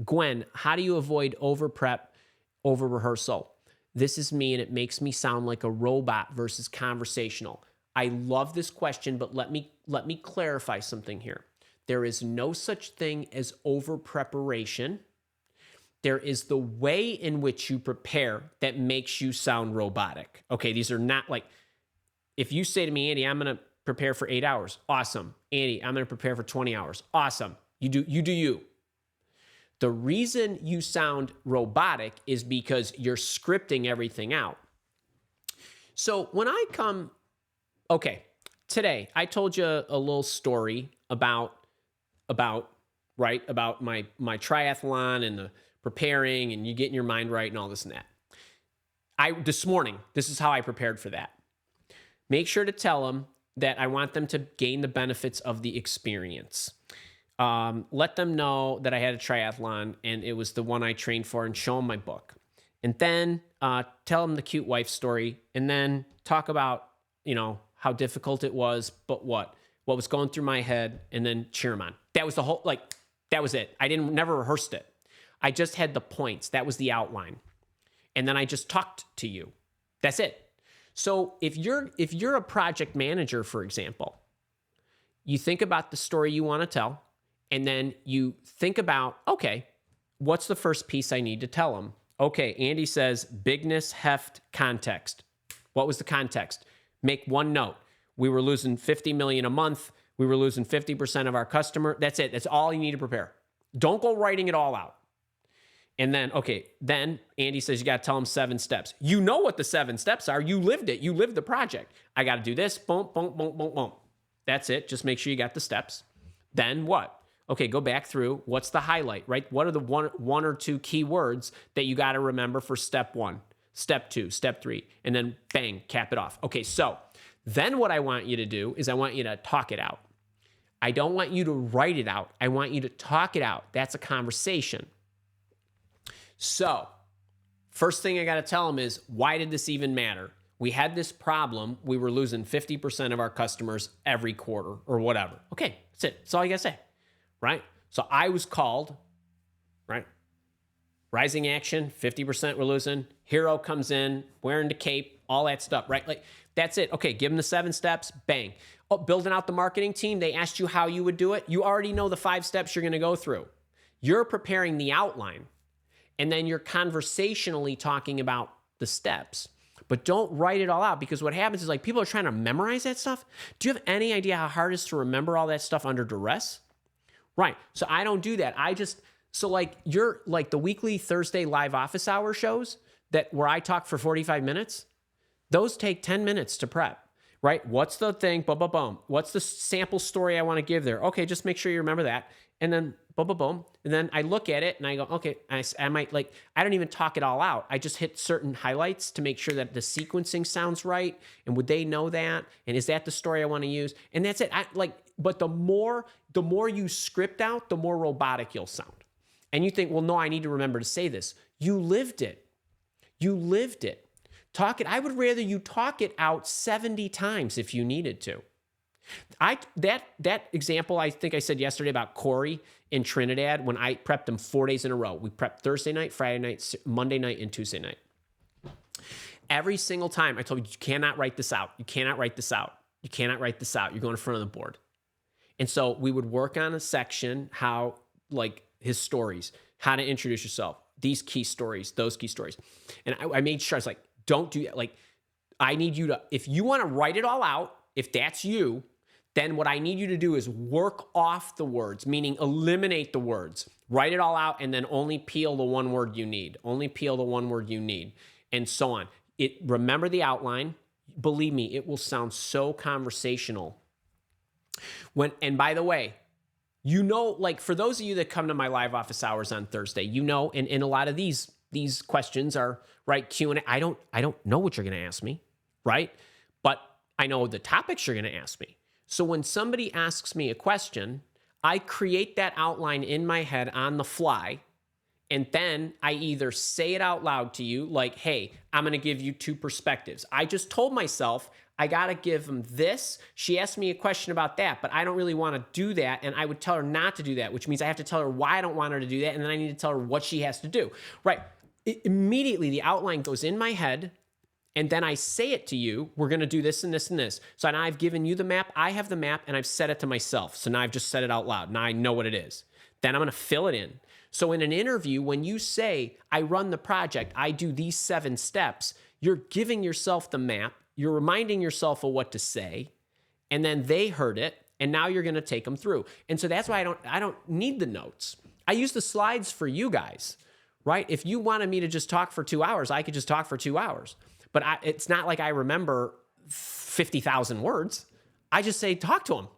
Gwen, how do you avoid over prep, over rehearsal? This is me and it makes me sound like a robot versus conversational. I love this question, but let me clarify something here. There is no such thing as over preparation. There is the way in which you prepare that makes you sound robotic. Okay, these are not like, if you say to me, Andy, I'm going to prepare for 8 hours. Awesome. Andy, I'm going to prepare for 20 hours. Awesome. You do you. The reason you sound robotic is because you're scripting everything out. So when I come, okay, today I told you a little story about my triathlon and the preparing and you getting your mind right and all this and that. This morning, this is how I prepared for that. Make sure to tell them that I want them to gain the benefits of the experience. Let them know that I had a triathlon and it was the one I trained for, and show them my book. And then tell them the cute wife story, and then talk about, how difficult it was, but what was going through my head, and then cheer them on. That was the whole, that was it. I never rehearsed it. I just had the points. That was the outline. And then I just talked to you. That's it. So if you're a project manager, for example, you think about the story you want to tell, and then you think about, okay, what's the first piece I need to tell them? Okay, Andy says bigness, heft, context. What was the context? Make one note. We were losing 50 million a month. We were losing 50% of our customer. That's it. That's all you need to prepare. Don't go writing it all out. And then, then Andy says you got to tell them 7 steps. You know what the 7 steps are. You lived it. You lived the project. I got to do this. Boom, boom, boom, boom, boom. That's it. Just make sure you got the steps. Then what? Okay, go back through. What's the highlight, right? What are the one or two key words that you got to remember for step 1, step 2, step 3, and then bang, cap it off. Okay, so then what I want you to do is I want you to talk it out. I don't want you to write it out. I want you to talk it out. That's a conversation. So first thing I got to tell them is, why did this even matter? We had this problem. We were losing 50% of our customers every quarter or whatever. Okay, that's it. That's all you got to say. Right? So I was called, right? Rising action, 50% we're losing. Hero comes in, wearing the cape, all that stuff, right? That's it. Okay, give them the 7 steps, bang. Oh, building out the marketing team, they asked you how you would do it. You already know the 5 steps you're going to go through. You're preparing the outline, and then you're conversationally talking about the steps. But don't write it all out, because what happens is people are trying to memorize that stuff. Do you have any idea how hard it is to remember all that stuff under duress? Right. So I don't do that. You're the weekly Thursday live office hour shows where I talk for 45 minutes, those take 10 minutes to prep, right? What's the thing? Boom, boom, boom. What's the sample story I want to give there? Okay, just make sure you remember that. And then boom, boom, boom. And then I look at it and I go, okay, I might I don't even talk it all out. I just hit certain highlights to make sure that the sequencing sounds right. And would they know that? And is that the story I want to use? And that's it. But the more you script out, the more robotic you'll sound. And you think, well, no, I need to remember to say this. You lived it. You lived it. Talk it. I would rather you talk it out 70 times if you needed to. That example I think I said yesterday about Corey in Trinidad, when I prepped him 4 days in a row. We prepped Thursday night, Friday night, Monday night, and Tuesday night. Every single time I told you cannot write this out. You cannot write this out. You cannot write this out. You're going in front of the board. And so we would work on a section, his stories, how to introduce yourself, these key stories, those key stories. And I made sure, I was like, don't do that. I need you to, if you want to write it all out, if that's you, then what I need you to do is work off the words, meaning eliminate the words. Write it all out and then only peel the one word you need. Only peel the one word you need, and so on. Remember the outline. Believe me, it will sound so conversational. And by the way, for those of you that come to my live office hours on Thursday, and a lot of these questions are, right, Q&A. I don't know what you're going to ask me, right? But I know the topics you're going to ask me. So when somebody asks me a question, I create that outline in my head on the fly, and then I either say it out loud to you, like, hey, I'm going to give you 2 perspectives. I just told myself I got to give them this. She asked me a question about that, but I don't really want to do that. And I would tell her not to do that, which means I have to tell her why I don't want her to do that. And then I need to tell her what she has to do, right? Immediately the outline goes in my head. And then I say it to you, we're going to do this and this and this. So now I've given you the map, I have the map, and I've said it to myself. So now I've just said it out loud. Now I know what it is. Then I'm going to fill it in. So in an interview, when you say, I run the project, I do these 7 steps, you're giving yourself the map, you're reminding yourself of what to say, and then they heard it, and now you're going to take them through. And so that's why I don't need the notes. I use the slides for you guys, right? If you wanted me to just talk for 2 hours, I could just talk for 2 hours. But it's not like I remember 50,000 words. I just say, talk to them.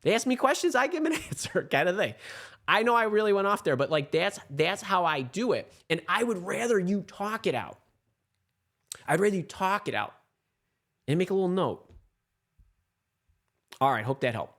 They ask me questions, I give them an answer, kind of thing. I know I really went off there, but like that's how I do it. And I would rather you talk it out. I'd rather you talk it out and make a little note. All right, hope that helped.